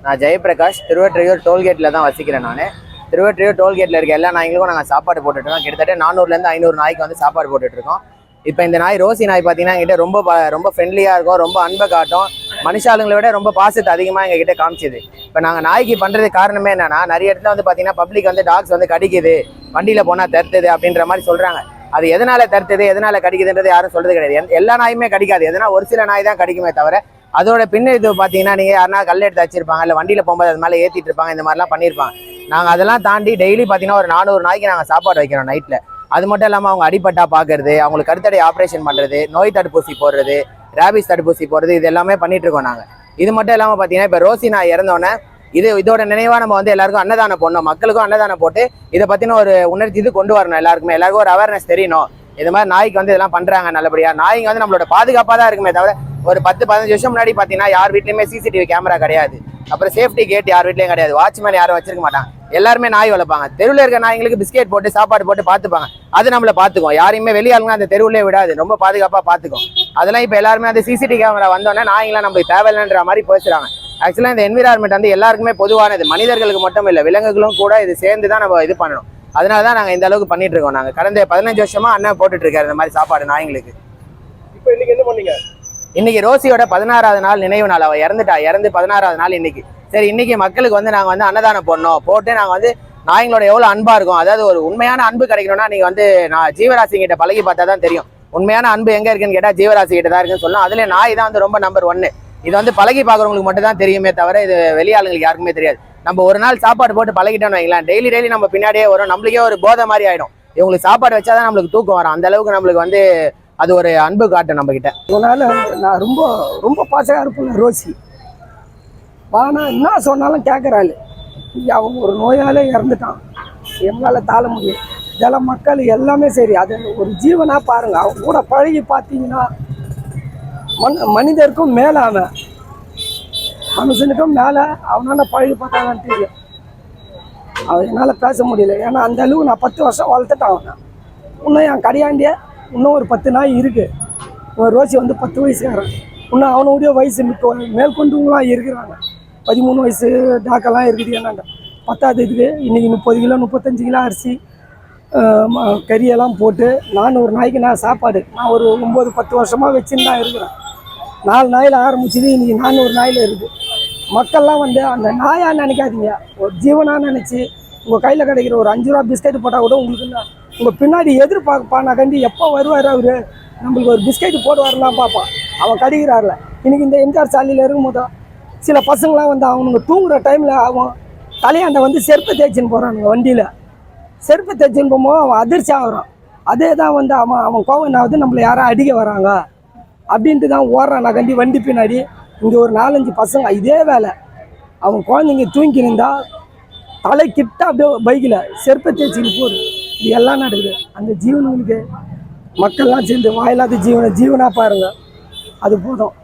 நான் ஜெயபிரகாஷ் திருவொற்றியூர் டோல்கேட்டில் தான் வசிக்கிறேன். நான் திருவொற்றியூர் டோல்கேட்டில் இருக்க எல்லா நாய்களுக்கும் நாங்கள் சாப்பாடு போட்டுட்ருக்கோம். கிட்டத்தட்ட 400லேருந்து 500 நாய்க்கு வந்து சாப்பாடு போட்டுட்ருக்கோம். இப்போ இந்த நாய் ரோசி நாய் பார்த்தீங்கன்னா எங்கிட்ட ரொம்ப ஃப்ரெண்ட்லியாக இருக்கும், ரொம்ப அன்பை காட்டும். மனுஷாளுங்களை விட ரொம்ப பாசத்தை அதிகமாக எங்ககிட்ட காமிச்சிது. இப்போ நாங்கள் நாய்க்கு பண்ணுறது காரணமே என்னன்னா, நிறைய இடத்துல வந்து பார்த்தீங்கன்னா பப்ளிக் வந்து டாக்ஸ் வந்து கடிக்குது, வண்டியில் போனால் தருத்துது அப்படின்ற மாதிரி சொல்கிறாங்க. அது எதனால தருத்துது எதனால கடிக்குதுன்றது யாரும் சொல்றது கிடையாது. எல்லா நாயுமே கடிக்காது, எதனா ஒரு சில நாய் தான் கடிக்குமே தவிர அதோட பின்ன இது பார்த்தீங்கன்னா நீங்கள் யாருனா கல் எடுத்து வச்சிருப்பாங்க, இல்லை வண்டியில் போகும்போது அது மேலே ஏற்றிட்டு இருப்பாங்க, இந்த மாதிரிலாம் பண்ணியிருப்பாங்க. நாங்கள் அதெல்லாம் தாண்டி டெய்லி பார்த்தீங்கன்னா ஒரு 400 நாய்க்கு நாங்கள் சாப்பாடு வைக்கிறோம் நைட்டில். அது மட்டும் இல்லாமல் அவங்க அடிப்பட்டா பார்க்கறது, அவங்களுக்கு கருத்தடை ஆப்ரேஷன் பண்ணுறது, நோய் தடுப்பூசி போடுறது, ரேபிஸ் தடுப்பூசி போடுறது, இது எல்லாமே பண்ணிட்டு இருக்கோம் நாங்கள். இது மட்டும் இல்லாமல் பார்த்தீங்கன்னா இப்போ ரோசி நாய் இறந்தோன்னே இதோட நினைவாக நம்ம வந்து எல்லாருக்கும் அன்னதானம் போடணும், மக்களுக்கும் அன்னதானம் போட்டு இதை பற்றின ஒரு உணர்ச்சி இது கொண்டு வரணும். எல்லாருக்கும் ஒரு அவேர்னஸ் தெரியணும். இது மாதிரி நாய்க்கு வந்து இதெல்லாம் பண்ணுறாங்க நல்லபடியாக. நாய்ங்க வந்து நம்மளோட பாதுகாப்பாக தான் இருக்குமே தவிர ஒரு 10-15 வருஷம் முன்னாடி பார்த்தீங்கன்னா யார் வீட்லையுமே சிசிடிவி கேமரா கிடையாது, அப்புறம் சேஃப்டி கேட் யார் வீட்லையும் கிடையாது, வாட்ச்மேன் யாரும் வச்சிருக்க மாட்டாங்க. எல்லாருமே நாய் வளர்ப்பாங்க. தெருவில் இருக்க நாய்ங்களுக்கு பிஸ்கெட் போட்டு சாப்பாடு போட்டு பார்த்துப்பாங்க, அது நம்மளை பார்த்துக்கும். யாரையுமே வெளியாளுங்க அந்த தெருவிலே விடாது, ரொம்ப பாதுகாப்பாக பார்த்துக்கும். அதெல்லாம் இப்போ எல்லாருமே அந்த சிசிடிவி கேமரா வந்தோடனே நாய்ங்களாம் நம்மளுக்கு தேவையில்லைன்ற மாதிரி பேசுகிறாங்க. ஆக்சுவலாக இந்த என்விரான்மெண்ட் வந்து எல்லாருக்குமே பொதுவானது, மனிதர்களுக்கு மட்டும் இல்லை, விலங்குகளும் கூட இது சேர்ந்து தான் நம்ம இது பண்ணணும். அதனால தான் நாங்கள் இந்த அளவுக்கு பண்ணிட்டு இருக்கோம். நாங்கள் கடந்த 15 வருஷமா அண்ணன் போட்டுட்டு இருக்காரு இந்த மாதிரி சாப்பாடு நாய்ங்களுக்கு. இப்போ இன்னைக்கு என்ன பண்ணீங்க? இன்னைக்கு ரோசியோட 16வது நாள் நினைவு நாள். அவள் இறந்து 16வது நாள் இன்னைக்கு. சரி, இன்னைக்கு மக்களுக்கு வந்து நாங்கள் வந்து அன்னதானம் போட்டு நாங்கள் வந்து நாய்களோட எவ்வளோ அன்பா இருக்கும். அதாவது ஒரு உண்மையான அன்பு கிடைக்கணும்னா நீங்கள் வந்து நான் ஜீவராசி கிட்ட பழகி பார்த்தா தான் தெரியும். உண்மையான அன்பு எங்கே இருக்குன்னு கேட்டால் ஜீவராசி கிட்ட தான் இருக்குன்னு சொல்லலாம். அதுல நாய் தான் வந்து ரொம்ப நம்பர் 1. இது வந்து பழகி பார்க்குறவங்களுக்கு மட்டும் தான் தெரியுமே தவிர இது வெளியாளுங்களுக்கு யாருக்குமே தெரியாது. நம்ம ஒரு நாள் சாப்பாடு போட்டு பழகிட்டோம்னு வைங்களேன், டெய்லி நம்ம பின்னாடியே வரும். நம்மளுக்கே ஒரு போதை மாதிரி ஆயிடும். இவங்களுக்கு சாப்பாடு வச்சாதான் நம்மளுக்கு தூக்கம் வரும். அந்த அளவுக்கு நம்மளுக்கு வந்து அது ஒரு அன்பு காட்டும் நம்ம கிட்ட. அதனால நான் ரொம்ப பாசமாக இருப்பேன் ரோசி. ஆனால் என்ன சொன்னாலும் கேட்குறாள். அவன் ஒரு நோயாலே இறந்துட்டான், எங்களால் தாழ முடியும். இதெல்லாம் மக்கள் எல்லாமே சரி, அது ஒரு ஜீவனாக பாருங்கள். அவன் கூட பழகி பார்த்தீங்கன்னா மனிதருக்கும் மேலே, அவன் மனுஷனுக்கும் மேலே அவனால் பழகி பார்த்தாங்கன்னு தெரியும். அவன் என்னால் பேச முடியல, ஏன்னா அந்த அளவுக்கு நான் 10 வருஷம் வளர்த்துட்டான் அவனை. இன்னும் என் கடையாண்டியே இன்னும் ஒரு 10 நாய் இருக்குது. ஒரு ரோசி வந்து 10 வயசுக்காரன். இன்னும் அவனுடைய வயசு மேற்கொண்டுலாம் இருக்கிறாங்க. 13 வயசு டாக்கெல்லாம் இருக்குது. என்னங்க 10வது இதுக்கு இன்றைக்கி 30 கிலோ 35 கிலோ அரிசி கறியெல்லாம் போட்டு 400 நாய்க்கு நான் சாப்பாடு நான் ஒரு 9-10 வருஷமாக வச்சுன்னு தான் இருக்கிறேன். 4 நாயில் ஆரம்பிச்சது இன்றைக்கி 400 நாயில் இருக்குது. மக்கள்லாம் வந்து அந்த நாயாக நினைக்காதீங்க, ஒரு ஜீவனாக நினச்சி உங்கள் கையில் கிடைக்கிற ஒரு 5 ரூபா பிஸ்கெட்டு போட்டால் கூட உங்களுக்கு உங்கள் பின்னாடி எதிர்பார்ப்பானா கண்டி எப்போ வருவார் அவர் நம்மளுக்கு ஒரு பிஸ்கெட்டு போடுவார்லாம் பார்ப்பான். அவன் கடிக்கிறார்ல. இன்றைக்கி இந்த எம்ஜிஆர் சாலையில் இருக்கும்போது சில பசங்களாம் வந்து அவனுங்க தூங்குகிற டைமில் அவன் தலையாண்டை வந்து செருப்பு தேய்ச்சின்னு போகிறானுங்க. வண்டியில் செருப்பு தேய்ச்சின்னு போகும்போது அவன் அதிர்ச்சி ஆகிறான். அதே தான் வந்து அவன் கோவம் என்னாவது நம்மளை யாரும் அடிக்க வராங்க அப்படின்ட்டு தான் ஓடுறான் கண்டி வண்டி பின்னாடி. இங்கே ஒரு 4-5 பசங்க இதே வேலை. அவன் குழந்தைங்க தூங்கி இருந்தால் தலை கிட்ட அப்படியே பைக்கில் செருப்பை தேய்ச்சின்னு போகுது. இது எல்லாம் நடக்குது. அந்த ஜீவனுங்களுக்கு மக்கள்லாம் சேர்ந்து வாயில்லாத ஜீவனாக பாருங்கள், அது போதும்.